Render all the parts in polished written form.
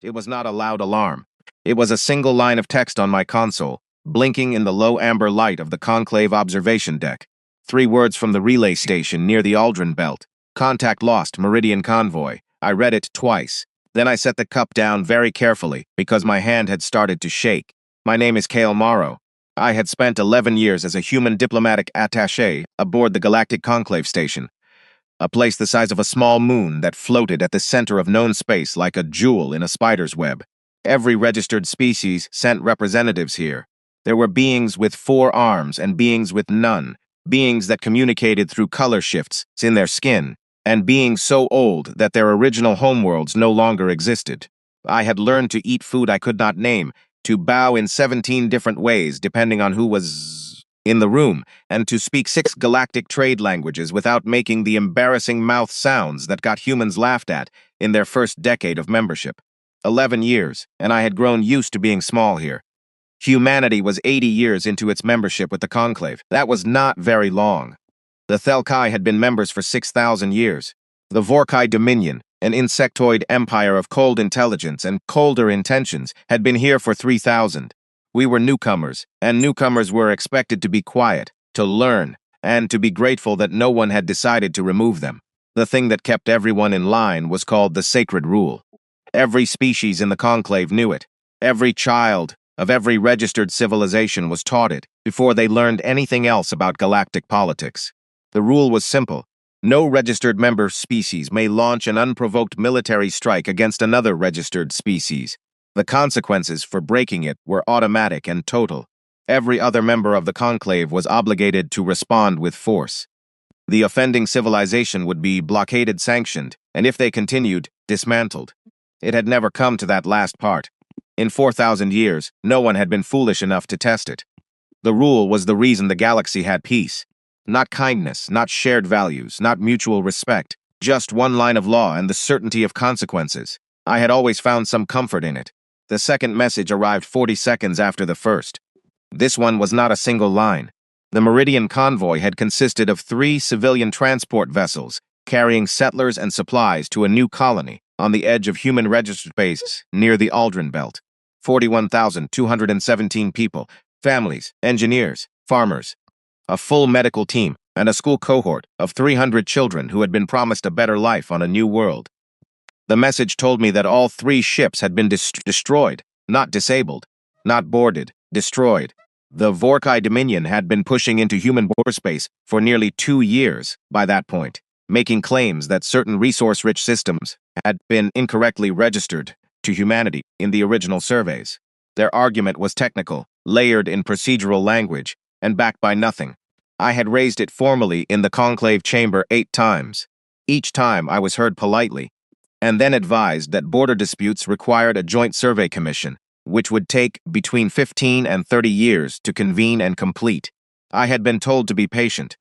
It was not a loud alarm. It was a single line of text on my console, blinking in the low amber light of the conclave observation deck. 3 words from the relay station near the Aldrin belt. Contact lost, Meridian convoy. I read it twice. Then I set the cup down very carefully because my hand had started to shake. My name is Kale Morrow. I had spent 11 years as a human diplomatic attaché aboard the Galactic Conclave Station, a place the size of a small moon that floated at the center of known space like a jewel in a spider's web. Every registered species sent representatives here. There were beings with 4 arms and beings with none, beings that communicated through color shifts in their skin, and beings so old that their original homeworlds no longer existed. I had learned to eat food I could not name, to bow in 17 different ways depending on who was in the room, and to speak 6 galactic trade languages without making the embarrassing mouth sounds that got humans laughed at in their first decade of membership. 11 years, and I had grown used to being small here. Humanity was 80 years into its membership with the Conclave. That was not very long. The Thelkai had been members for 6,000 years. The Vorkai Dominion, an insectoid empire of cold intelligence and colder intentions, had been here for 3,000. We were newcomers, and newcomers were expected to be quiet, to learn, and to be grateful that no one had decided to remove them. The thing that kept everyone in line was called the Sacred Rule. Every species in the Conclave knew it. Every child of every registered civilization was taught it before they learned anything else about galactic politics. The rule was simple. No registered member species may launch an unprovoked military strike against another registered species. The consequences for breaking it were automatic and total. Every other member of the Conclave was obligated to respond with force. The offending civilization would be blockaded, sanctioned, and if they continued, dismantled. It had never come to that last part. In 4,000 years, no one had been foolish enough to test it. The rule was the reason the galaxy had peace. Not kindness, not shared values, not mutual respect, just one line of law and the certainty of consequences. I had always found some comfort in it. The second message arrived 40 seconds after the first. This one was not a single line. The Meridian convoy had consisted of 3 civilian transport vessels carrying settlers and supplies to a new colony on the edge of human registered space near the Aldrin belt. 41,217 people, families, engineers, farmers, a full medical team, and a school cohort of 300 children who had been promised a better life on a new world. The message told me that all 3 ships had been destroyed, not disabled, not boarded, destroyed. The Vorkai Dominion had been pushing into human border space for nearly 2 years by that point, making claims that certain resource-rich systems had been incorrectly registered to humanity in the original surveys. Their argument was technical, layered in procedural language, and backed by nothing. I had raised it formally in the conclave chamber 8 times. Each time I was heard politely, and then advised that border disputes required a joint survey commission, which would take between 15 and 30 years to convene and complete. I had been told to be patient.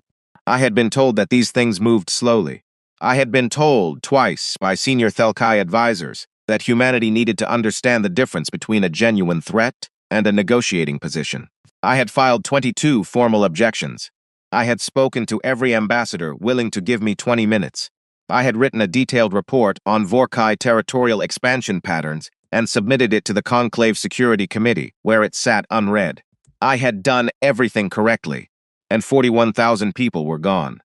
I had been told that these things moved slowly. I had been told twice by senior Thelkai advisors that humanity needed to understand the difference between a genuine threat and a negotiating position. I had filed 22 formal objections. I had spoken to every ambassador willing to give me 20 minutes. I had written a detailed report on Vorkai territorial expansion patterns and submitted it to the Conclave Security Committee, where it sat unread. I had done everything correctly, and 41,000 people were gone.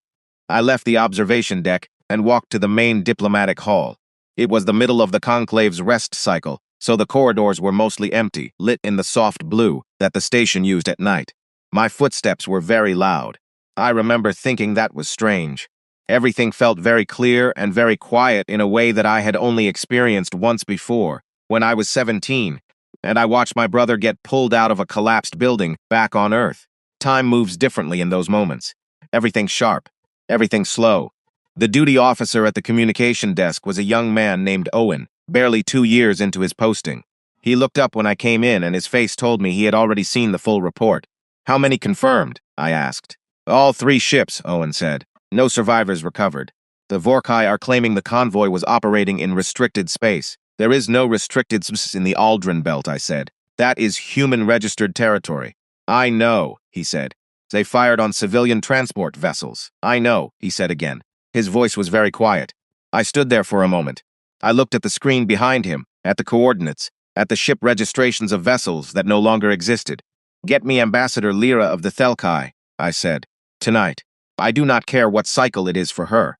I left the observation deck and walked to the main diplomatic hall. It was the middle of the Conclave's rest cycle, so the corridors were mostly empty, lit in the soft blue that the station used at night. My footsteps were very loud. I remember thinking that was strange. Everything felt very clear and very quiet in a way that I had only experienced once before, when I was 17, and I watched my brother get pulled out of a collapsed building back on Earth. Time moves differently in those moments. Everything sharp, everything slow. The duty officer at the communication desk was a young man named Owen, barely 2 years into his posting. He looked up when I came in and his face told me he had already seen the full report. "How many confirmed?" I asked. "All 3 ships," Owen said. "No survivors recovered. The Vorkai are claiming the convoy was operating in restricted space. There is no restricted space in the Aldrin belt," I said. "That is human-registered territory." "I know," he said. "They fired on civilian transport vessels." "I know," he said again. His voice was very quiet. I stood there for a moment. I looked at the screen behind him at the coordinates, at the ship registrations of vessels that no longer existed. Get me Ambassador Lyra of the Thelkai, I said. Tonight. I do not care what cycle it is for her.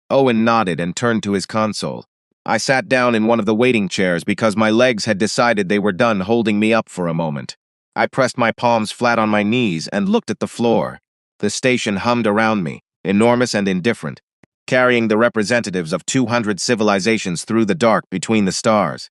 Owen nodded and turned to his console. I sat down in one of the waiting chairs because my legs had decided they were done holding me up for a moment. I pressed my palms flat on my knees and looked at the floor. The station hummed around me, enormous and indifferent, carrying the representatives of 200 civilizations through the dark between the stars.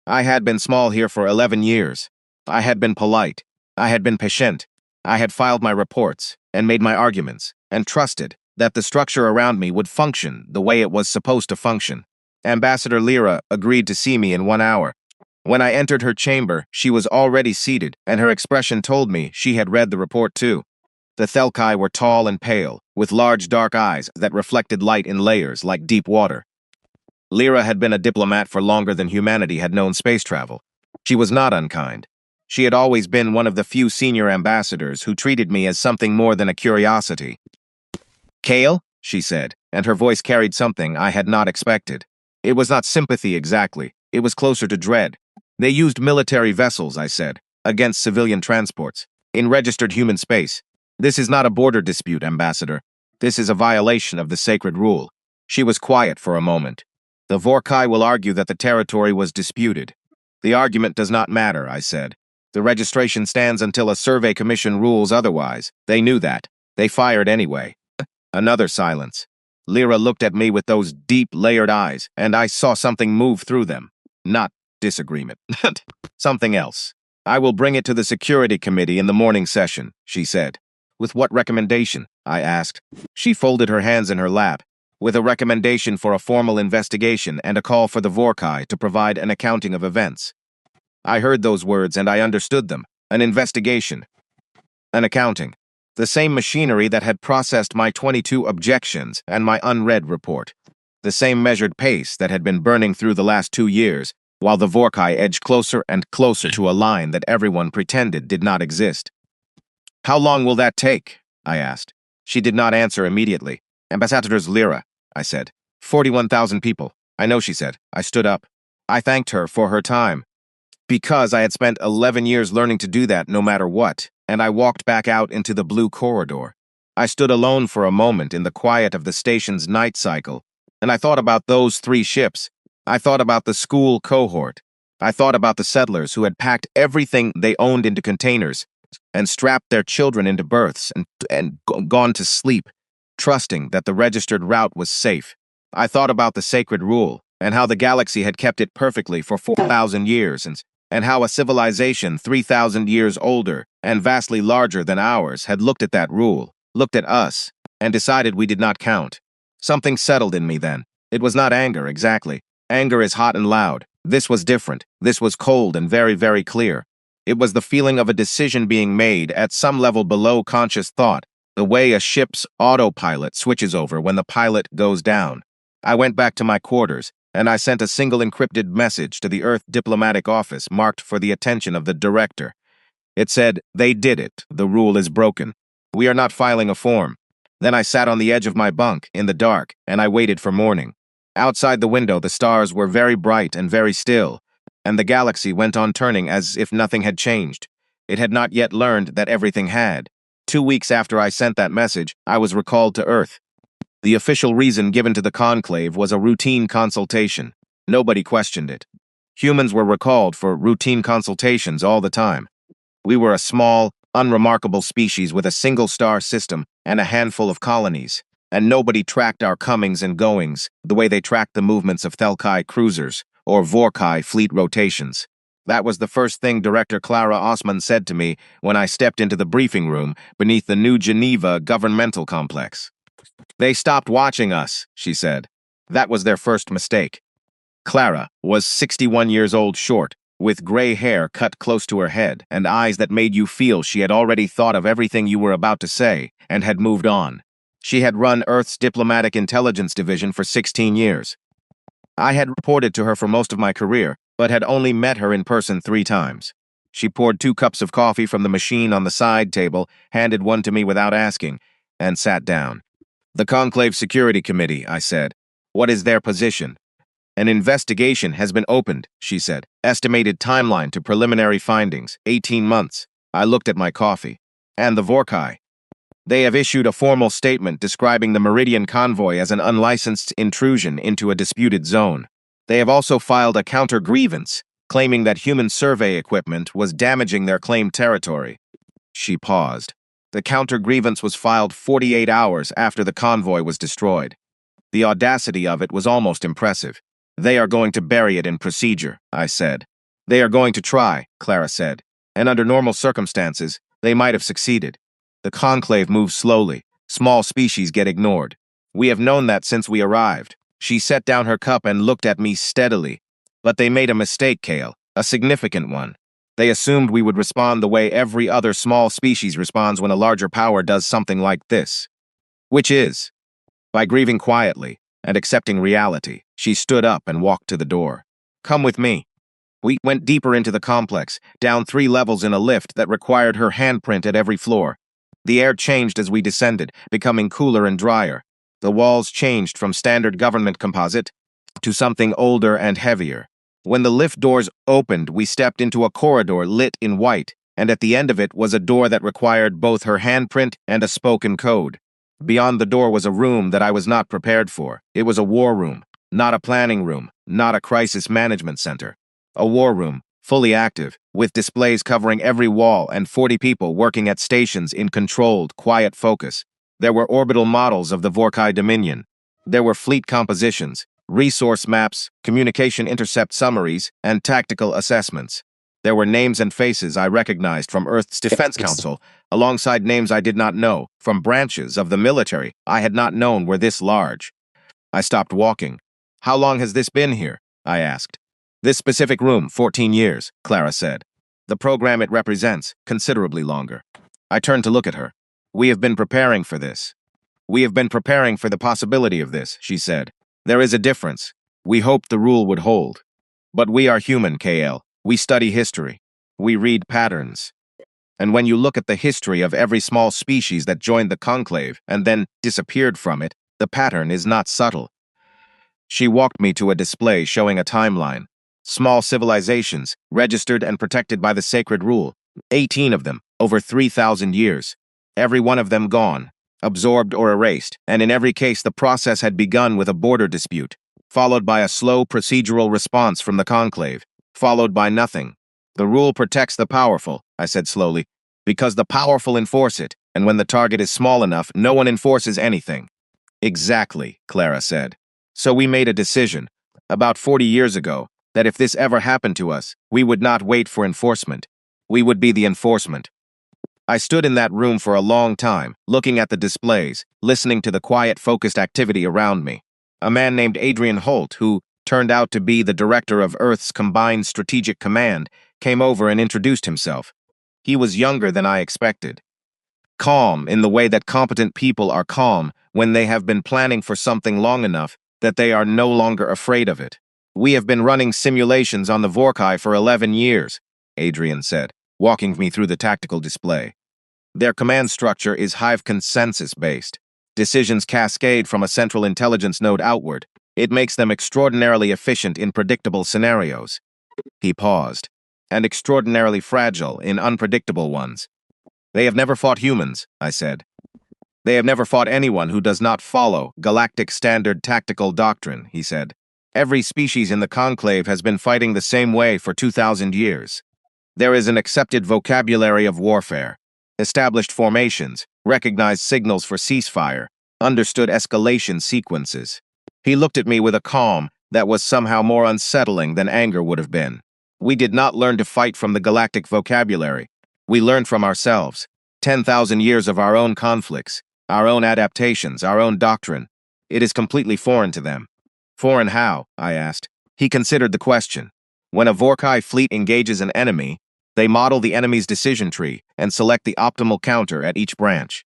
I had been small here for 11 years. I had been polite. I had been patient. I had filed my reports and made my arguments and trusted that the structure around me would function the way it was supposed to function. Ambassador Lyra agreed to see me in 1 hour. When I entered her chamber, she was already seated, and her expression told me she had read the report too. The Thelkai were tall and pale, with large dark eyes that reflected light in layers like deep water. Lyra had been a diplomat for longer than humanity had known space travel. She was not unkind. She had always been one of the few senior ambassadors who treated me as something more than a curiosity. "Kale," she said, and her voice carried something I had not expected. It was not sympathy exactly. It was closer to dread. "They used military vessels," I said, "against civilian transports, in registered human space. This is not a border dispute, Ambassador. This is a violation of the sacred rule." She was quiet for a moment. "The Vorkai will argue that the territory was disputed. The argument does not matter," I said. "The registration stands until a survey commission rules otherwise. They knew that. They fired anyway." Another silence. Lyra looked at me with those deep, layered eyes, and I saw something move through them. Not disagreement. Something else. "I will bring it to the Security Committee in the morning session," she said. "With what recommendation?" I asked. She folded her hands in her lap. "With a recommendation for a formal investigation and a call for the Vorkai to provide an accounting of events." I heard those words and I understood them. An investigation. An accounting. The same machinery that had processed my 22 objections and my unread report. The same measured pace that had been burning through the last 2 years, while the Vorkai edged closer and closer to a line that everyone pretended did not exist. "How long will that take?" I asked. She did not answer immediately. "Ambassadors Lyra," I said. 41,000 people. "I know," she said. I stood up. I thanked her for her time, because I had spent 11 years learning to do that no matter what, and I walked back out into the blue corridor. I stood alone for a moment in the quiet of the station's night cycle, and I thought about those 3 ships. I thought about the school cohort. I thought about the settlers who had packed everything they owned into containers and strapped their children into berths and gone to sleep, trusting that the registered route was safe. I thought about the sacred rule and how the galaxy had kept it perfectly for 4,000 years, and how a civilization 3,000 years older and vastly larger than ours had looked at that rule, looked at us, and decided we did not count. Something settled in me then. It was not anger, exactly. Anger is hot and loud. This was different. This was cold and very, very clear. It was the feeling of a decision being made at some level below conscious thought, the way a ship's autopilot switches over when the pilot goes down. I went back to my quarters, and I sent a single encrypted message to the Earth diplomatic office marked for the attention of the director. It said, "They did it. The rule is broken. We are not filing a form." Then I sat on the edge of my bunk, in the dark, and I waited for morning. Outside the window, the stars were very bright and very still, and the galaxy went on turning as if nothing had changed. It had not yet learned that everything had. 2 weeks after I sent that message, I was recalled to Earth. The official reason given to the conclave was a routine consultation. Nobody questioned it. Humans were recalled for routine consultations all the time. We were a small, unremarkable species with a single star system and a handful of colonies, and nobody tracked our comings and goings the way they tracked the movements of Thelkai cruisers or Vorkai fleet rotations. That was the first thing Director Clara Osman said to me when I stepped into the briefing room beneath the New Geneva governmental complex. "They stopped watching us," she said. "That was their first mistake." Clara was 61 years old, short, with gray hair cut close to her head and eyes that made you feel she had already thought of everything you were about to say and had moved on. She had run Earth's Diplomatic Intelligence Division for 16 years. I had reported to her for most of my career, but had only met her in person 3 times. She poured 2 cups of coffee from the machine on the side table, handed one to me without asking, and sat down. "The Conclave Security Committee," I said. "What is their position?" An investigation has been opened, she said. Estimated timeline to preliminary findings, 18 months. I looked at my coffee. And the Vorkai. They have issued a formal statement describing the Meridian convoy as an unlicensed intrusion into a disputed zone. They have also filed a counter-grievance, claiming that human survey equipment was damaging their claimed territory. She paused. The counter-grievance was filed 48 hours after the convoy was destroyed. The audacity of it was almost impressive. They are going to bury it in procedure, I said. They are going to try, Clara said. And under normal circumstances, they might have succeeded. The conclave moves slowly. Small species get ignored. We have known that since we arrived. She set down her cup and looked at me steadily. But they made a mistake, Kale, a significant one. They assumed we would respond the way every other small species responds when a larger power does something like this. Which is, by grieving quietly and accepting reality, she stood up and walked to the door. Come with me. We went deeper into the complex, down 3 levels in a lift that required her handprint at every floor. The air changed as we descended, becoming cooler and drier. The walls changed from standard government composite to something older and heavier. When the lift doors opened, we stepped into a corridor lit in white, and at the end of it was a door that required both her handprint and a spoken code. Beyond the door was a room that I was not prepared for. It was a war room, not a planning room, not a crisis management center. A war room, fully active, with displays covering every wall and 40 people working at stations in controlled, quiet focus. There were orbital models of the Vorkai Dominion. There were fleet compositions, resource maps, communication intercept summaries, and tactical assessments. There were names and faces I recognized from Earth's Defense Council, alongside names I did not know, from branches of the military I had not known were this large. I stopped walking. How long has this been here? I asked. This specific room, 14 years, Clara said. The program it represents, considerably longer. I turned to look at her. We have been preparing for this. We have been preparing for the possibility of this, she said. There is a difference. We hoped the rule would hold. But we are human, KL. We study history. We read patterns. And when you look at the history of every small species that joined the conclave and then disappeared from it, the pattern is not subtle. She walked me to a display showing a timeline. Small civilizations, registered and protected by the sacred rule. 18 of them, over 3,000 years. Every one of them gone, absorbed or erased, and in every case the process had begun with a border dispute, followed by a slow procedural response from the conclave, followed by nothing. The rule protects the powerful, I said slowly, because the powerful enforce it, and when the target is small enough, no one enforces anything. Exactly, Clara said. So we made a decision, about 40 years ago, that if this ever happened to us, we would not wait for enforcement. We would be the enforcement. I stood in that room for a long time, looking at the displays, listening to the quiet, focused activity around me. A man named Adrian Holt, who turned out to be the director of Earth's Combined Strategic Command, came over and introduced himself. He was younger than I expected. Calm in the way that competent people are calm when they have been planning for something long enough that they are no longer afraid of it. We have been running simulations on the Vorkai for 11 years, Adrian said, walking me through the tactical display. Their command structure is hive consensus-based. Decisions cascade from a central intelligence node outward. It makes them extraordinarily efficient in predictable scenarios. He paused. And extraordinarily fragile in unpredictable ones. They have never fought humans, I said. They have never fought anyone who does not follow galactic standard tactical doctrine, he said. Every species in the conclave has been fighting the same way for 2,000 years. There is an accepted vocabulary of warfare, established formations, recognized signals for ceasefire, understood escalation sequences. He looked at me with a calm that was somehow more unsettling than anger would have been. We did not learn to fight from the galactic vocabulary. We learned from ourselves. 10,000 years of our own conflicts, our own adaptations, our own doctrine. It is completely foreign to them. Foreign how? I asked. He considered the question. When a Vorkai fleet engages an enemy, they model the enemy's decision tree and select the optimal counter at each branch.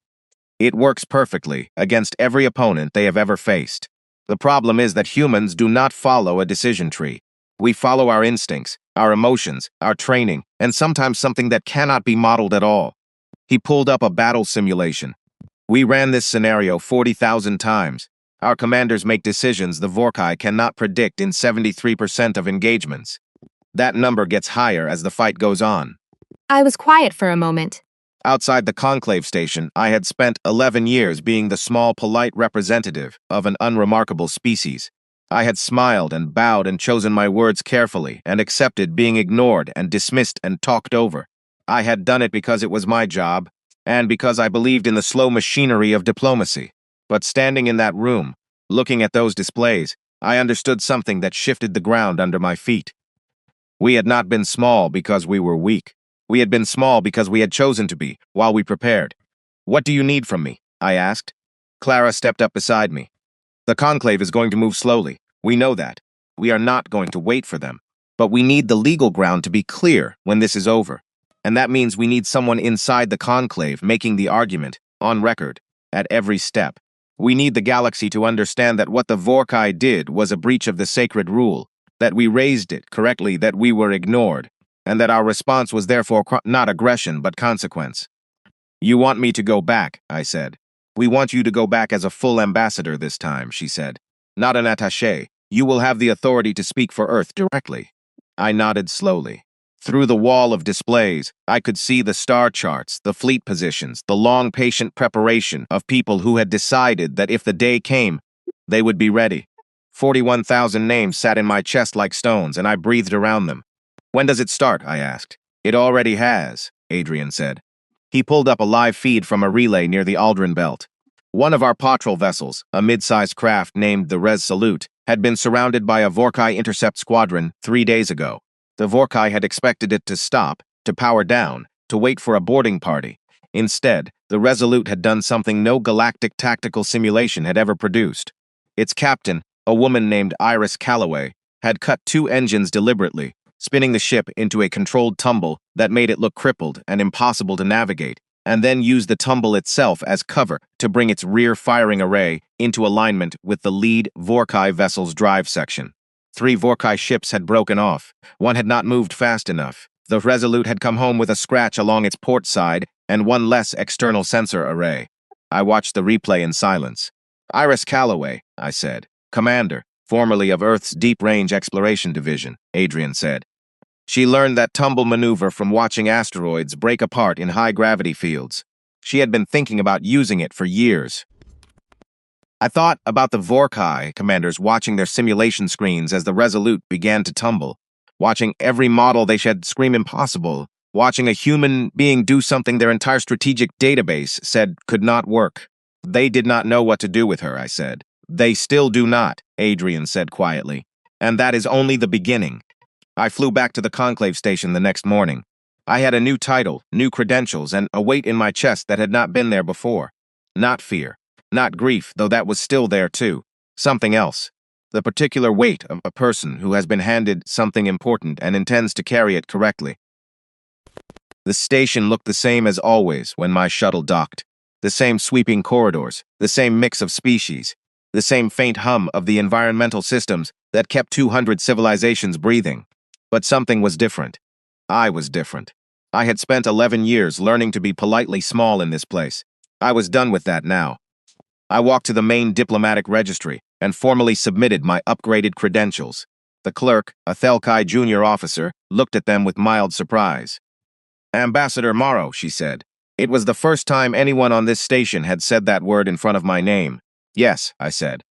It works perfectly against every opponent they have ever faced. The problem is that humans do not follow a decision tree. We follow our instincts, our emotions, our training, and sometimes something that cannot be modeled at all. He pulled up a battle simulation. We ran this scenario 40,000 times. Our commanders make decisions the Vorkai cannot predict in 73% of engagements. That number gets higher as the fight goes on. I was quiet for a moment. Outside the conclave station, I had spent 11 years being the small, polite representative of an unremarkable species. I had smiled and bowed and chosen my words carefully and accepted being ignored and dismissed and talked over. I had done it because it was my job and because I believed in the slow machinery of diplomacy. But standing in that room, looking at those displays, I understood something that shifted the ground under my feet. We had not been small because we were weak. We had been small because we had chosen to be, while we prepared. "What do you need from me?" I asked. Clara stepped up beside me. "The conclave is going to move slowly. We know that. We are not going to wait for them. But we need the legal ground to be clear when this is over. And that means we need someone inside the conclave making the argument, on record, at every step. We need the galaxy to understand that what the Vorkai did was a breach of the sacred rule, that we raised it correctly, that we were ignored, and that our response was therefore not aggression but consequence." "You want me to go back," I said. "We want you to go back as a full ambassador this time," she said. "Not an attaché. You will have the authority to speak for Earth directly." I nodded slowly. Through the wall of displays, I could see the star charts, the fleet positions, the long, patient preparation of people who had decided that if the day came, they would be ready. 41,000 names sat in my chest like stones, and I breathed around them. "When does it start?" I asked. "It already has," Adrian said. He pulled up a live feed from a relay near the Aldrin Belt. One of our patrol vessels, a mid-sized craft named the Resolute, had been surrounded by a Vorkai intercept squadron 3 days ago. The Vorkai had expected it to stop, to power down, to wait for a boarding party. Instead, the Resolute had done something no galactic tactical simulation had ever produced. Its captain, a woman named Iris Calloway, had cut 2 engines deliberately, spinning the ship into a controlled tumble that made it look crippled and impossible to navigate, and then used the tumble itself as cover to bring its rear firing array into alignment with the lead Vorkai vessel's drive section. 3 Vorkai ships had broken off. One had not moved fast enough. The Resolute had come home with a scratch along its port side and 1 less external sensor array. I watched the replay in silence. "Iris Calloway," I said. "Commander, formerly of Earth's Deep Range Exploration Division," Adrian said. "She learned that tumble maneuver from watching asteroids break apart in high-gravity fields. She had been thinking about using it for years." I thought about the Vorkai commanders watching their simulation screens as the Resolute began to tumble, watching every model they said scream impossible, watching a human being do something their entire strategic database said could not work. "They did not know what to do with her," I said. "They still do not," Adrian said quietly. "And that is only the beginning." I flew back to the conclave station the next morning. I had a new title, new credentials, and a weight in my chest that had not been there before. Not fear. Not grief, though that was still there too. Something else. The particular weight of a person who has been handed something important and intends to carry it correctly. The station looked the same as always when my shuttle docked. The same sweeping corridors, the same mix of species, the same faint hum of the environmental systems that kept 200 civilizations breathing. But something was different. I was different. I had spent 11 years learning to be politely small in this place. I was done with that now. I walked to the main diplomatic registry and formally submitted my upgraded credentials. The clerk, a Thelkai junior officer, looked at them with mild surprise. "Ambassador Morrow," she said. It was the first time anyone on this station had said that word in front of my name. "Yes," I said.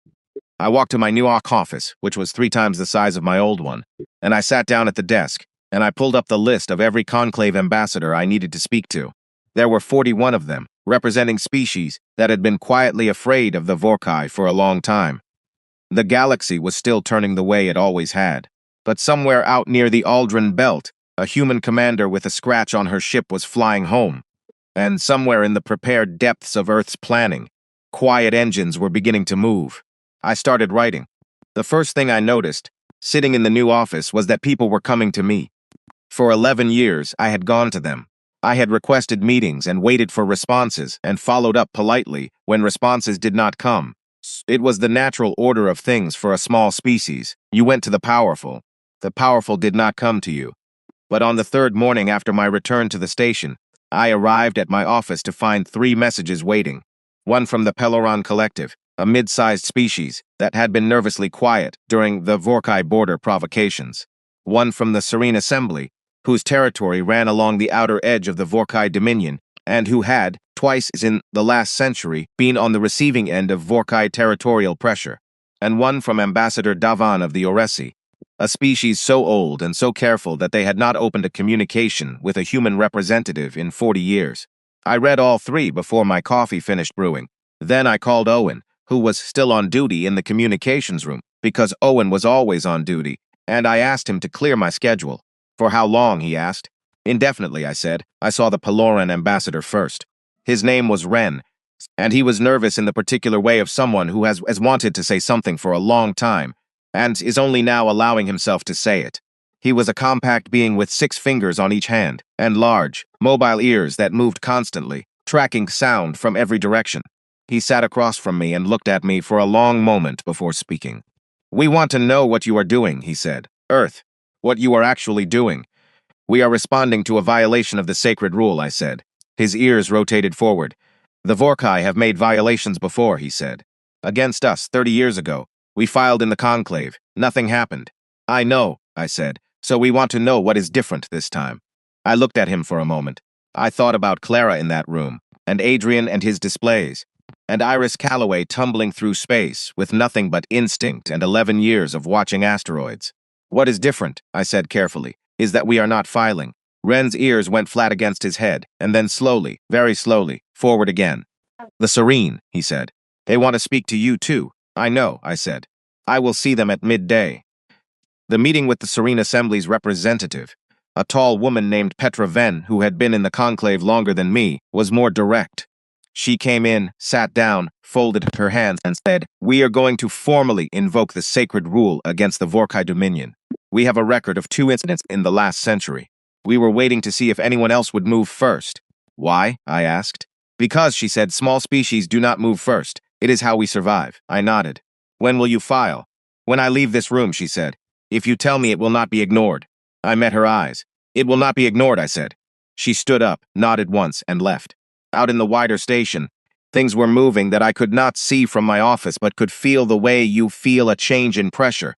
I walked to my new office, which was 3 times the size of my old one, and I sat down at the desk, and I pulled up the list of every conclave ambassador I needed to speak to. There were 41 of them, representing species that had been quietly afraid of the Vorkai for a long time. The galaxy was still turning the way it always had. But somewhere out near the Aldrin Belt, a human commander with a scratch on her ship was flying home. And somewhere in the prepared depths of Earth's planning, quiet engines were beginning to move. I started writing. The first thing I noticed, sitting in the new office, was that people were coming to me. For 11 years, I had gone to them. I had requested meetings and waited for responses and followed up politely when responses did not come. It was the natural order of things for a small species. You went to the powerful. The powerful did not come to you. But on the 3rd morning after my return to the station, I arrived at my office to find 3 messages waiting. One from the Peloron Collective, a mid-sized species that had been nervously quiet during the Vorkai border provocations. One from the Serene Assembly, whose territory ran along the outer edge of the Vorkai Dominion, and who had, twice in the last century, been on the receiving end of Vorkai territorial pressure. And one from Ambassador Davan of the Oresi, a species so old and so careful that they had not opened a communication with a human representative in 40 years. I read all three before my coffee finished brewing. Then I called Owen, who was still on duty in the communications room, because Owen was always on duty, and I asked him to clear my schedule. For how long, he asked. Indefinitely, I said. I saw the Peloran ambassador first. His name was Ren, and he was nervous in the particular way of someone who has wanted to say something for a long time, and is only now allowing himself to say it. He was a compact being with 6 fingers on each hand, and large, mobile ears that moved constantly, tracking sound from every direction. He sat across from me and looked at me for a long moment before speaking. "We want to know what you are doing," he said. "Earth, what you are actually doing." "We are responding to a violation of the sacred rule," I said. His ears rotated forward. "The Vorkai have made violations before," he said. "Against us, 30 years ago. We filed in the conclave. Nothing happened." "I know," I said. "So we want to know what is different this time." I looked at him for a moment. I thought about Clara in that room, and Adrian and his displays, and Iris Calloway tumbling through space with nothing but instinct and 11 years of watching asteroids. "What is different," I said carefully, "is that we are not filing." Ren's ears went flat against his head, and then slowly, very slowly, forward again. "The Serene," he said. "They want to speak to you too." "I know," I said. "I will see them at midday." The meeting with the Serene Assembly's representative, a tall woman named Petra Venn, who had been in the conclave longer than me, was more direct. She came in, sat down, folded her hands, and said, "We are going to formally invoke the sacred rule against the Vorkai Dominion. We have a record of 2 incidents in the last century. We were waiting to see if anyone else would move first." "Why?" I asked. "Because," she said, "small species do not move first. It is how we survive." I nodded. "When will you file?" "When I leave this room," she said. "If you tell me, it will not be ignored." I met her eyes. "It will not be ignored," I said. She stood up, nodded once, and left. Out in the wider station, things were moving that I could not see from my office but could feel the way you feel a change in pressure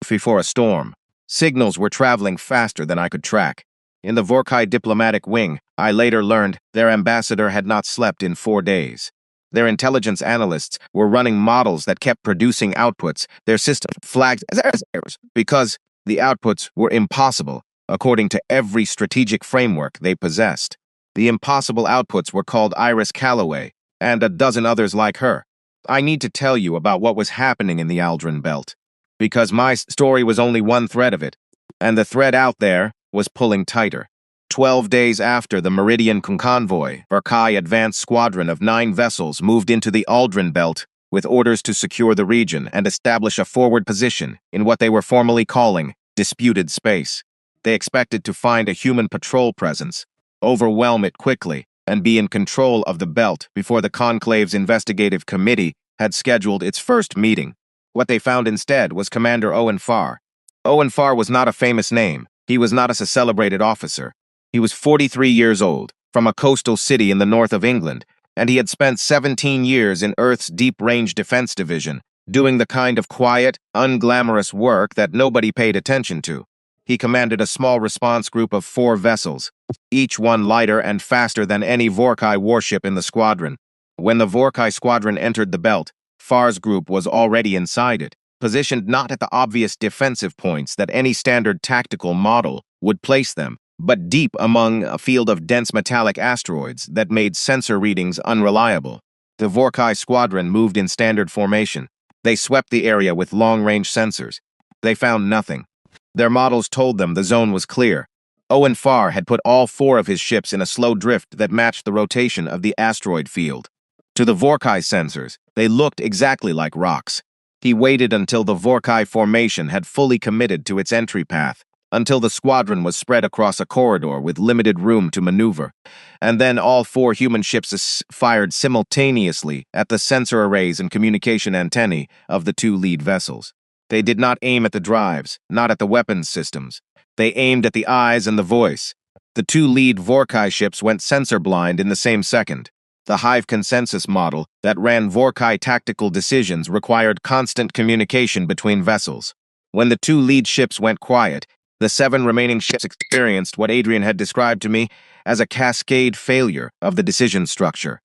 before a storm. Signals were traveling faster than I could track. In the Vorkai diplomatic wing, I later learned their ambassador had not slept in 4 days. Their intelligence analysts were running models that kept producing outputs their system flagged as errors because the outputs were impossible according to every strategic framework they possessed. The impossible outputs were called Iris Calloway and a dozen others like her. I need to tell you about what was happening in the Aldrin Belt, because my story was only one thread of it, and the thread out there was pulling tighter. 12 days after the Meridian convoy, Vorkai advance squadron of 9 vessels moved into the Aldrin Belt with orders to secure the region and establish a forward position in what they were formally calling disputed space. They expected to find a human patrol presence, overwhelm it quickly, and be in control of the belt before the Conclave's investigative committee had scheduled its first meeting. What they found instead was Commander Owen Farr. Owen Farr was not a famous name. He was not a celebrated officer. He was 43 years old, from a coastal city in the north of England, and he had spent 17 years in Earth's Deep-Range Defense Division, doing the kind of quiet, unglamorous work that nobody paid attention to. He commanded a small response group of 4 vessels, each one lighter and faster than any Vorkai warship in the squadron. When the Vorkai squadron entered the belt, Farr's group was already inside it, positioned not at the obvious defensive points that any standard tactical model would place them, but deep among a field of dense metallic asteroids that made sensor readings unreliable. The Vorkai squadron moved in standard formation. They swept the area with long-range sensors. They found nothing. Their models told them the zone was clear. Owen Farr had put all 4 of his ships in a slow drift that matched the rotation of the asteroid field. To the Vorkai sensors, they looked exactly like rocks. He waited until the Vorkai formation had fully committed to its entry path, until the squadron was spread across a corridor with limited room to maneuver, and then all 4 human ships fired simultaneously at the sensor arrays and communication antennae of the 2 lead vessels. They did not aim at the drives, not at the weapons systems. They aimed at the eyes and the voice. The 2 lead Vorkai ships went sensor blind in the same second. The Hive consensus model that ran Vorkai tactical decisions required constant communication between vessels. When the two lead ships went quiet, the 7 remaining ships experienced what Adrian had described to me as a cascade failure of the decision structure.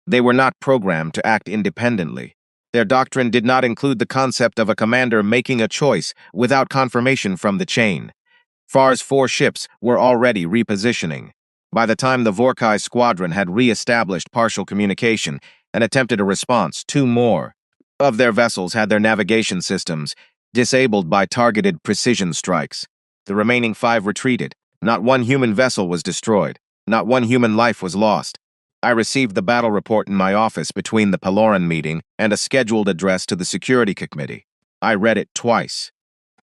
They were not programmed to act independently. Their doctrine did not include the concept of a commander making a choice without confirmation from the chain. FAR's 4 ships were already repositioning. By the time the Vorkai squadron had re-established partial communication and attempted a response, 2 more of their vessels had their navigation systems disabled by targeted precision strikes. The remaining 5 retreated. Not one human vessel was destroyed. Not one human life was lost. I received the battle report in my office between the Peloran meeting and a scheduled address to the Security Committee. I read it twice.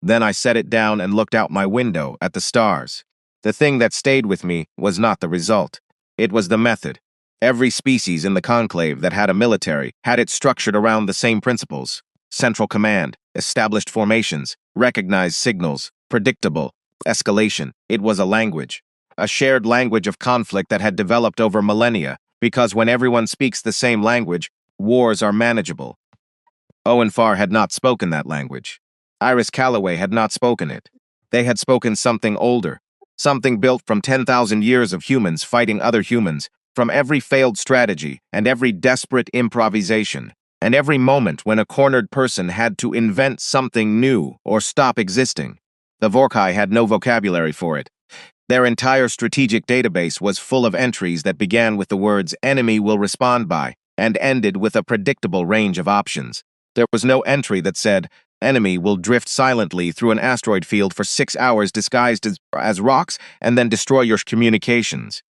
Then I set it down and looked out my window at the stars. The thing that stayed with me was not the result. It was the method. Every species in the conclave that had a military had it structured around the same principles. Central command, established formations, recognized signals, predictable, escalation. It was a language. A shared language of conflict that had developed over millennia, because when everyone speaks the same language, wars are manageable. Owen Farr had not spoken that language. Iris Calloway had not spoken it. They had spoken something older, something built from 10,000 years of humans fighting other humans, from every failed strategy and every desperate improvisation, and every moment when a cornered person had to invent something new or stop existing. The Vorkai had no vocabulary for it. Their entire strategic database was full of entries that began with the words "enemy will respond by" and ended with a predictable range of options. There was no entry that said, "Enemy will drift silently through an asteroid field for 6 hours disguised as rocks and then destroy your communications."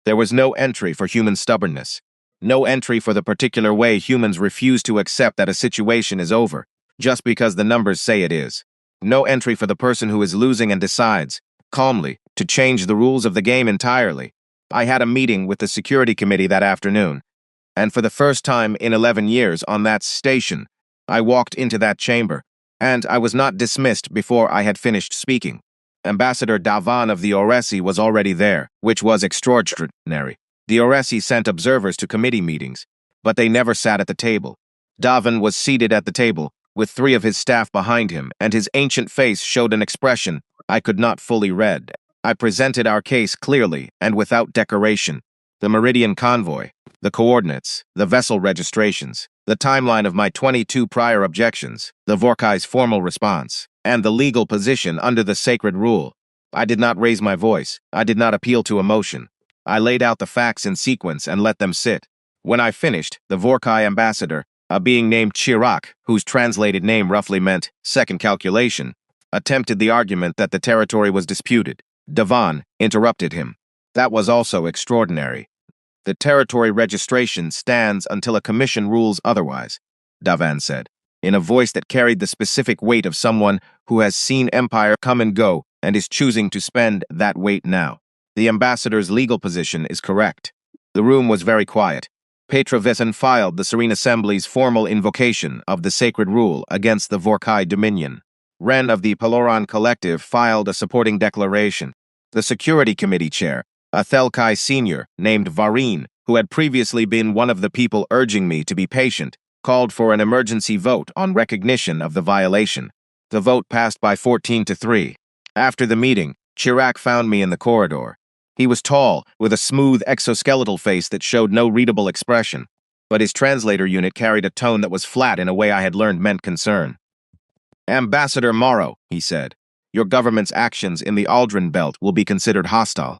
There was no entry for human stubbornness. No entry for the particular way humans refuse to accept that a situation is over, just because the numbers say it is. No entry for the person who is losing and decides, calmly, to change the rules of the game entirely. I had a meeting with the security committee that afternoon, and for the first time in 11 years on that station, I walked into that chamber, and I was not dismissed before I had finished speaking. Ambassador Davan of the Oresi was already there, which was extraordinary. The Oresi sent observers to committee meetings, but they never sat at the table. Davan was seated at the table, with 3 of his staff behind him, and his ancient face showed an expression I could not fully read. I presented our case clearly and without decoration. The Meridian convoy, the coordinates, the vessel registrations, the timeline of my 22 prior objections, the Vorkai's formal response, and the legal position under the sacred rule. I did not raise my voice. I did not appeal to emotion. I laid out the facts in sequence and let them sit. When I finished, the Vorkai ambassador, a being named Chirac, whose translated name roughly meant second calculation, attempted the argument that the territory was disputed. Davan interrupted him. That was also extraordinary. The territory registration stands until a commission rules otherwise, Davan said, in a voice that carried the specific weight of someone who has seen empire come and go and is choosing to spend that weight now. The ambassador's legal position is correct. The room was very quiet. Petra Vesan filed the Serene Assembly's formal invocation of the sacred rule against the Vorkai Dominion. Ren of the Peloran Collective filed a supporting declaration. The Security Committee chair, a Thelkai senior named Vareen, who had previously been one of the people urging me to be patient, called for an emergency vote on recognition of the violation. The vote passed by 14-3. After the meeting, Chirac found me in the corridor. He was tall, with a smooth exoskeletal face that showed no readable expression, but his translator unit carried a tone that was flat in a way I had learned meant concern. "Ambassador Morrow," he said, "your government's actions in the Aldrin Belt will be considered hostile."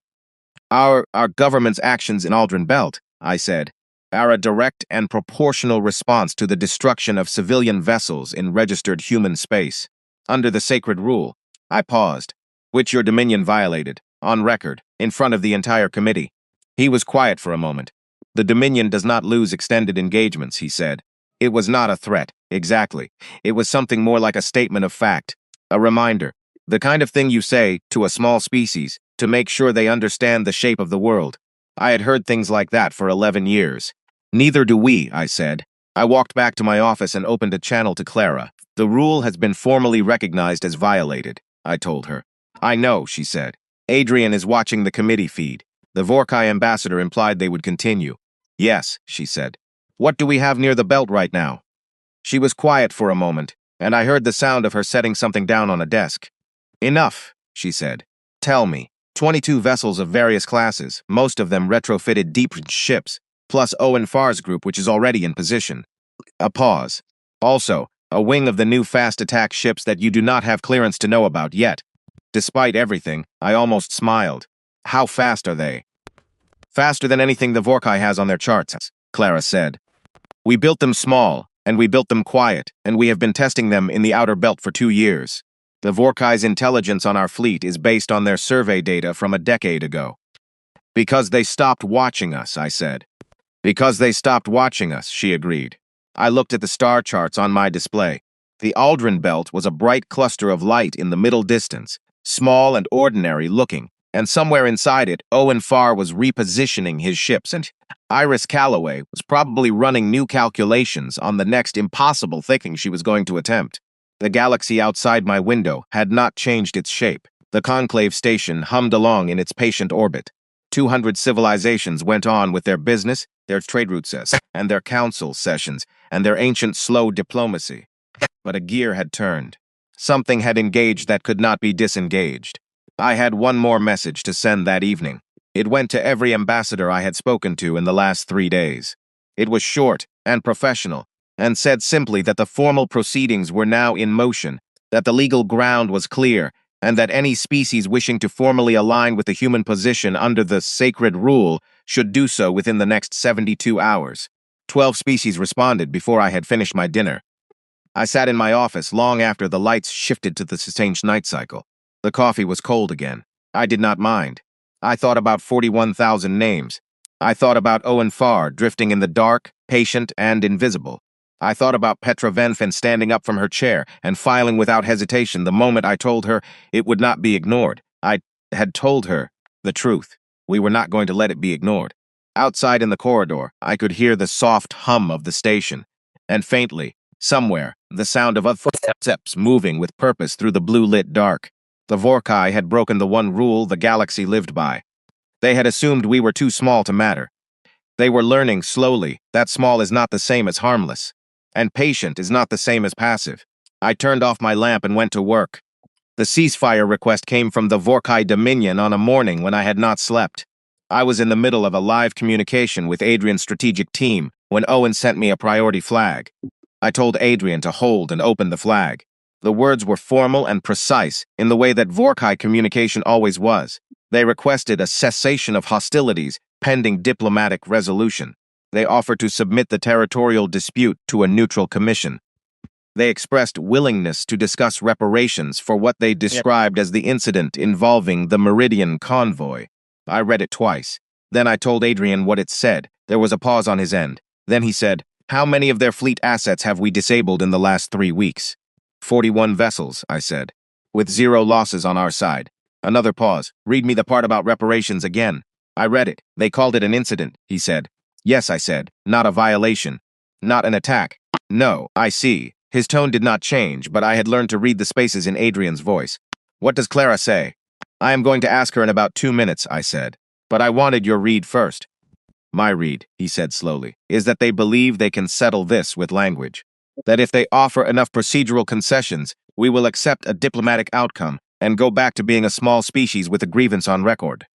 Our government's actions in Aldrin Belt, I said, are a direct and proportional response to the destruction of civilian vessels in registered human space. Under the sacred rule, I paused, which your Dominion violated, on record, in front of the entire committee. He was quiet for a moment. The Dominion does not lose extended engagements, he said. It was not a threat, exactly. It was something more like a statement of fact, a reminder, the kind of thing you say to a small species to make sure they understand the shape of the world. I had heard things like that for 11 years. Neither do we, I said. I walked back to my office and opened a channel to Clara. The rule has been formally recognized as violated, I told her. I know, she said. Adrian is watching the committee feed. The Vorkai ambassador implied they would continue. Yes, she said. What do we have near the belt right now? She was quiet for a moment, and I heard the sound of her setting something down on a desk. Enough, she said. Tell me. 22 vessels of various classes, most of them retrofitted deep ships, plus Owen Farr's group, which is already in position. A pause. Also, a wing of the new fast attack ships that you do not have clearance to know about yet. Despite everything, I almost smiled. How fast are they? Faster than anything the Vorkai has on their charts, Clara said. We built them small, and we built them quiet, and we have been testing them in the outer belt for 2 years. The Vorkai's intelligence on our fleet is based on their survey data from a decade ago. Because they stopped watching us, I said. Because they stopped watching us, she agreed. I looked at the star charts on my display. The Aldrin belt was a bright cluster of light in the middle distance, small and ordinary looking, and somewhere inside it, Owen Farr was repositioning his ships, and Iris Calloway was probably running new calculations on the next impossible thing she was going to attempt. The galaxy outside my window had not changed its shape. The conclave station hummed along in its patient orbit. 200 civilizations went on with their business, their trade routes, and their council sessions, and their ancient slow diplomacy. But a gear had turned. Something had engaged that could not be disengaged. I had one more message to send that evening. It went to every ambassador I had spoken to in the last 3 days. It was short and professional, and said simply that the formal proceedings were now in motion, that the legal ground was clear, and that any species wishing to formally align with the human position under the sacred rule should do so within the next 72 hours. 12 species responded before I had finished my dinner. I sat in my office long after the lights shifted to the sustained night cycle. The coffee was cold again. I did not mind. I thought about 41,000 names. I thought about Owen Farr drifting in the dark, patient, and invisible. I thought about Petra Venfen standing up from her chair and filing without hesitation the moment I told her it would not be ignored. I had told her the truth. We were not going to let it be ignored. Outside in the corridor, I could hear the soft hum of the station, and faintly, somewhere, the sound of footsteps moving with purpose through the blue-lit dark. The Vorkai had broken the one rule the galaxy lived by. They had assumed we were too small to matter. They were learning slowly that small is not the same as harmless, and patient is not the same as passive. I turned off my lamp and went to work. The ceasefire request came from the Vorkai Dominion on a morning when I had not slept. I was in the middle of a live communication with Adrian's strategic team when Owen sent me a priority flag. I told Adrian to hold and open the flag. The words were formal and precise in the way that Vorkai communication always was. They requested a cessation of hostilities pending diplomatic resolution. They offered to submit the territorial dispute to a neutral commission. They expressed willingness to discuss reparations for what they described as the incident involving the Meridian convoy. I read it twice. Then I told Adrian what it said. There was a pause on his end. Then he said, "How many of their fleet assets have we disabled in the last 3 weeks?" 41 vessels, I said, with 0 losses on our side. Another pause. Read me the part about reparations again. I read it. They called it an incident, he said. Yes, I said. Not a violation. Not an attack. No, I see. His tone did not change, but I had learned to read the spaces in Adrian's voice. What does Clara say? I am going to ask her in about 2 minutes, I said. But I wanted your read first. My read, he said slowly, is that they believe they can settle this with language. That if they offer enough procedural concessions, we will accept a diplomatic outcome and go back to being a small species with a grievance on record.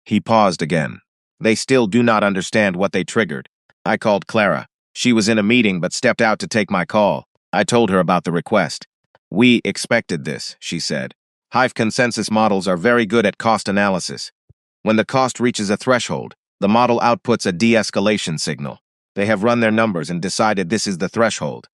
He paused again. They still do not understand what they triggered. I called Clara. She was in a meeting but stepped out to take my call. I told her about the request. We expected this, she said. Hive consensus models are very good at cost analysis. When the cost reaches a threshold, the model outputs a de-escalation signal. They have run their numbers and decided this is the threshold.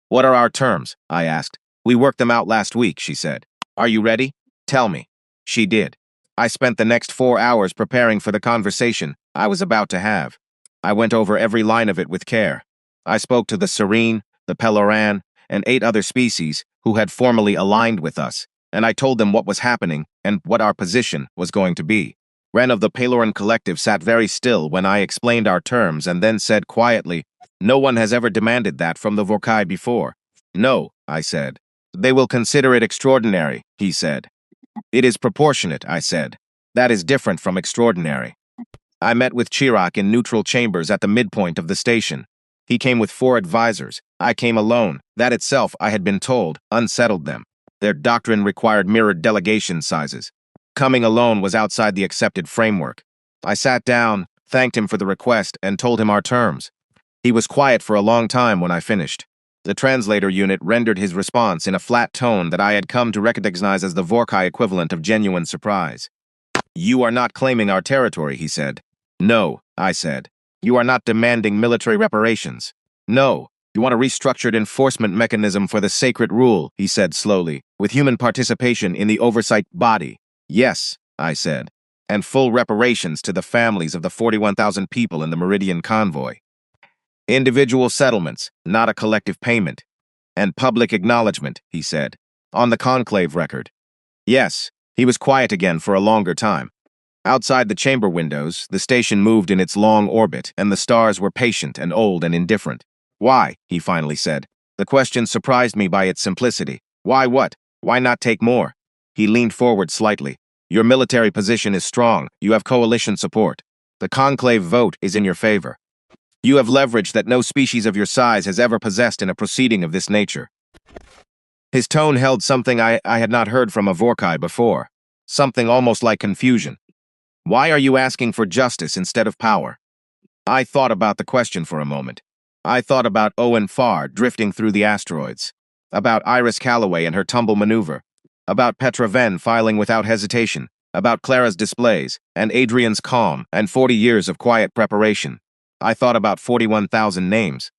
What are our terms? I asked. We worked them out last week, she said. Are you ready? Tell me. She did. I spent the next 4 hours preparing for the conversation I was about to have. I went over every line of it with care. I spoke to the Serene, the Peloran, and 8 other species who had formally aligned with us, and I told them what was happening and what our position was going to be. Ren of the Peloran Collective sat very still when I explained our terms and then said quietly, "No one has ever demanded that from the Vorkai before." "No," I said. "They will consider it extraordinary," he said. "It is proportionate," I said. "That is different from extraordinary." I met with Chirac in neutral chambers at the midpoint of the station. He came with 4 advisors. I came alone. That itself, I had been told, unsettled them. Their doctrine required mirrored delegation sizes. Coming alone was outside the accepted framework. I sat down, thanked him for the request, and told him our terms. He was quiet for a long time when I finished. The translator unit rendered his response in a flat tone that I had come to recognize as the Vorkai equivalent of genuine surprise. "You are not claiming our territory," he said. "No," I said. "You are not demanding military reparations." "No. You want a restructured enforcement mechanism for the sacred rule," he said slowly, "with human participation in the oversight body." "Yes," I said. "And full reparations to the families of the 41,000 people in the Meridian convoy. Individual settlements, not a collective payment. And public acknowledgement," he said, "on the conclave record." Yes, he was quiet again for a longer time. Outside the chamber windows, the station moved in its long orbit, and the stars were patient and old and indifferent. "Why?" he finally said. The question surprised me by its simplicity. "Why what? Why not take more?" He leaned forward slightly. "Your military position is strong. You have coalition support. The conclave vote is in your favor. You have leverage that no species of your size has ever possessed in a proceeding of this nature." His tone held something I had not heard from a Vorkai before, something almost like confusion. "Why are you asking for justice instead of power?" I thought about the question for a moment. I thought about Owen Farr drifting through the asteroids, about Iris Calloway and her tumble maneuver, about Petra Venn filing without hesitation, about Clara's displays, and Adrian's calm, and 40 years of quiet preparation. I thought about 41,000 names.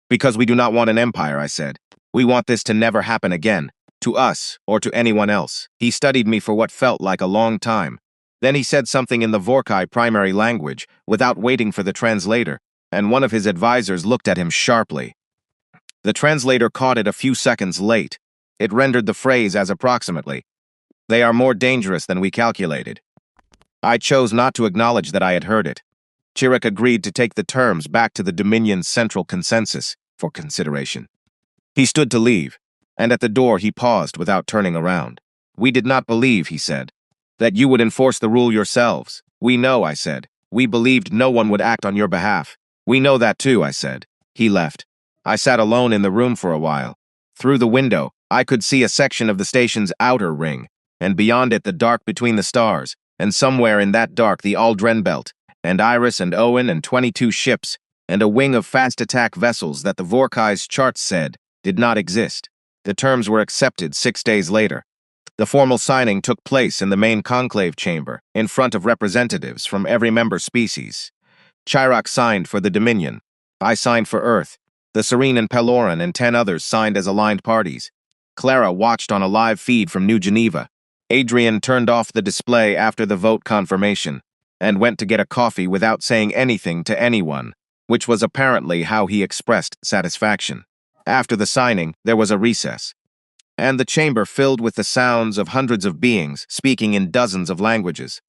"Because we do not want an empire," I said. "We want this to never happen again, to us or to anyone else." He studied me for what felt like a long time. Then he said something in the Vorkai primary language, without waiting for the translator, and one of his advisors looked at him sharply. The translator caught it a few seconds late. It rendered the phrase as approximately, "They are more dangerous than we calculated." I chose not to acknowledge that I had heard it. Chirac agreed to take the terms back to the Dominion's central consensus for consideration. He stood to leave, and at the door he paused without turning around. "We did not believe," he said, "that you would enforce the rule yourselves." "We know," I said. "We believed no one would act on your behalf." "We know that too," I said. He left. I sat alone in the room for a while. Through the window, I could see a section of the station's outer ring, and beyond it the dark between the stars, and somewhere in that dark the Aldren Belt, and Iris and Owen and 22 ships, and a wing of fast attack vessels that the Vorkai's charts said did not exist. The terms were accepted 6 days later. The formal signing took place in the main conclave chamber, in front of representatives from every member species. Chirac signed for the Dominion. I signed for Earth. The Serene and Peloran and 10 others signed as aligned parties. Clara watched on a live feed from New Geneva. Adrian turned off the display after the vote confirmation, and went to get a coffee without saying anything to anyone, which was apparently how he expressed satisfaction. After the signing, there was a recess, and the chamber filled with the sounds of hundreds of beings speaking in dozens of languages.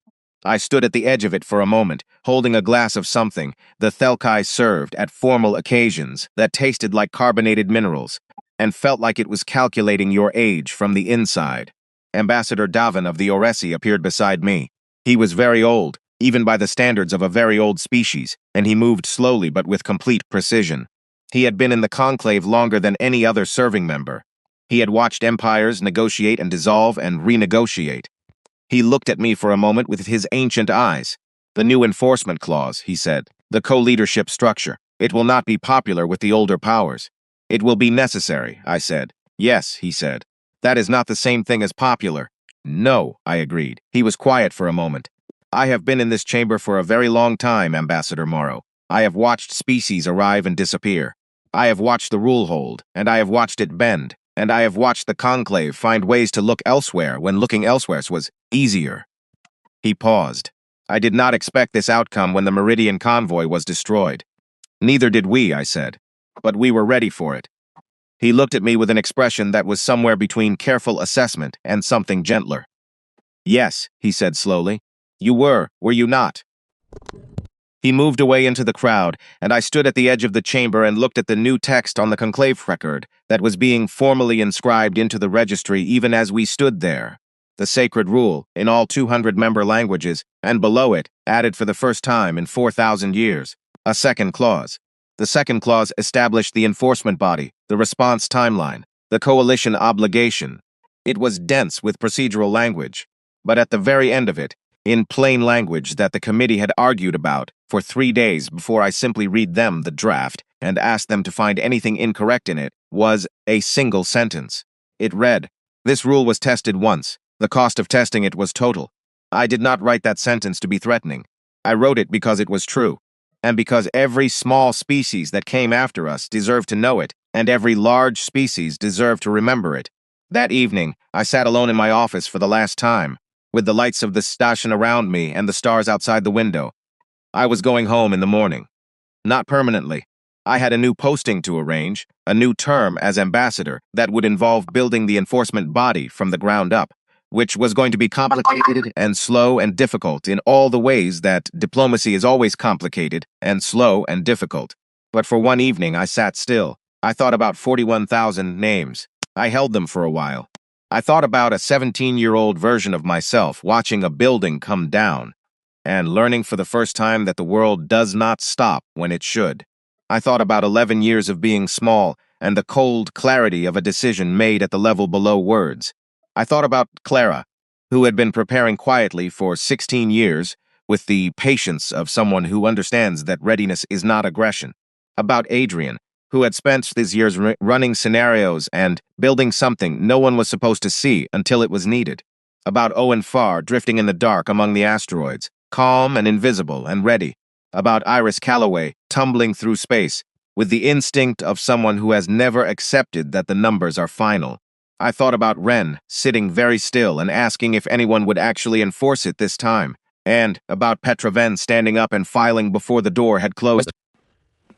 I stood at the edge of it for a moment, holding a glass of something the Thelkai served at formal occasions that tasted like carbonated minerals, and felt like it was calculating your age from the inside. Ambassador Davin of the Oresi appeared beside me. He was very old, even by the standards of a very old species, and he moved slowly but with complete precision. He had been in the conclave longer than any other serving member. He had watched empires negotiate and dissolve and renegotiate. He looked at me for a moment with his ancient eyes. "The new enforcement clause," he said, "the co-leadership structure. It will not be popular with the older powers." "It will be necessary," I said. "Yes," he said. "That is not the same thing as popular." "No," I agreed. He was quiet for a moment. "I have been in this chamber for a very long time, Ambassador Morrow. I have watched species arrive and disappear. I have watched the rule hold, and I have watched it bend, and I have watched the conclave find ways to look elsewhere when looking elsewhere was easier." He paused. "I did not expect this outcome when the Meridian convoy was destroyed." "Neither did we," I said. "But we were ready for it." He looked at me with an expression that was somewhere between careful assessment and something gentler. "Yes," he said slowly. "You were you not?" He moved away into the crowd, and I stood at the edge of the chamber and looked at the new text on the conclave record that was being formally inscribed into the registry even as we stood there. the sacred rule in all 200-member languages, and below it, added for the first time in 4,000 years, a second clause. The second clause established the enforcement body, the response timeline, the coalition obligation. It was dense with procedural language, but at the very end of it, in plain language that the committee had argued about for 3 days before I simply read them the draft and asked them to find anything incorrect in it, was a single sentence. It read, "This rule was tested once. The cost of testing it was total." I did not write that sentence to be threatening. I wrote it because it was true, and because every small species that came after us deserved to know it, and every large species deserved to remember it. That evening, I sat alone in my office for the last time, with the lights of the station around me and the stars outside the window. I was going home in the morning. Not permanently. I had a new posting to arrange, a new term as ambassador that would involve building the enforcement body from the ground up, which was going to be complicated and slow and difficult in all the ways that diplomacy is always complicated and slow and difficult. But for one evening, I sat still. I thought about 41,000 names. I held them for a while. I thought about a 17-year-old version of myself watching a building come down and learning for the first time that the world does not stop when it should. I thought about 11 years of being small and the cold clarity of a decision made at the level below words. I thought about Clara, who had been preparing quietly for 16 years with the patience of someone who understands that readiness is not aggression. About Adrian, who had spent these years running scenarios and building something no one was supposed to see until it was needed. About Owen Farr drifting in the dark among the asteroids, calm and invisible and ready. About Iris Calloway tumbling through space with the instinct of someone who has never accepted that the numbers are final. I thought about Wren sitting very still and asking if anyone would actually enforce it this time, and about Petra Venn standing up and filing before the door had closed.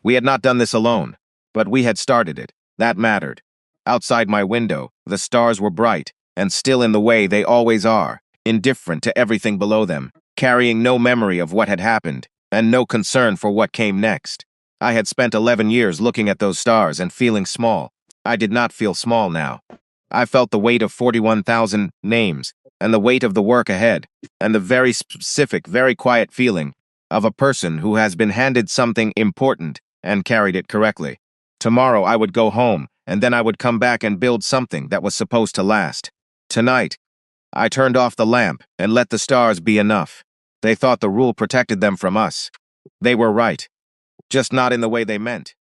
We had not done this alone, but we had started it. That mattered. Outside my window, the stars were bright and still in the way they always are, indifferent to everything below them, carrying no memory of what had happened and no concern for what came next. I had spent 11 years looking at those stars and feeling small. I did not feel small now. I felt the weight of 41,000 names and the weight of the work ahead and the very specific, very quiet feeling of a person who has been handed something important and carried it correctly. Tomorrow I would go home, and then I would come back and build something that was supposed to last. Tonight, I turned off the lamp and let the stars be enough. They thought the rule protected them from us. They were right, just not in the way they meant.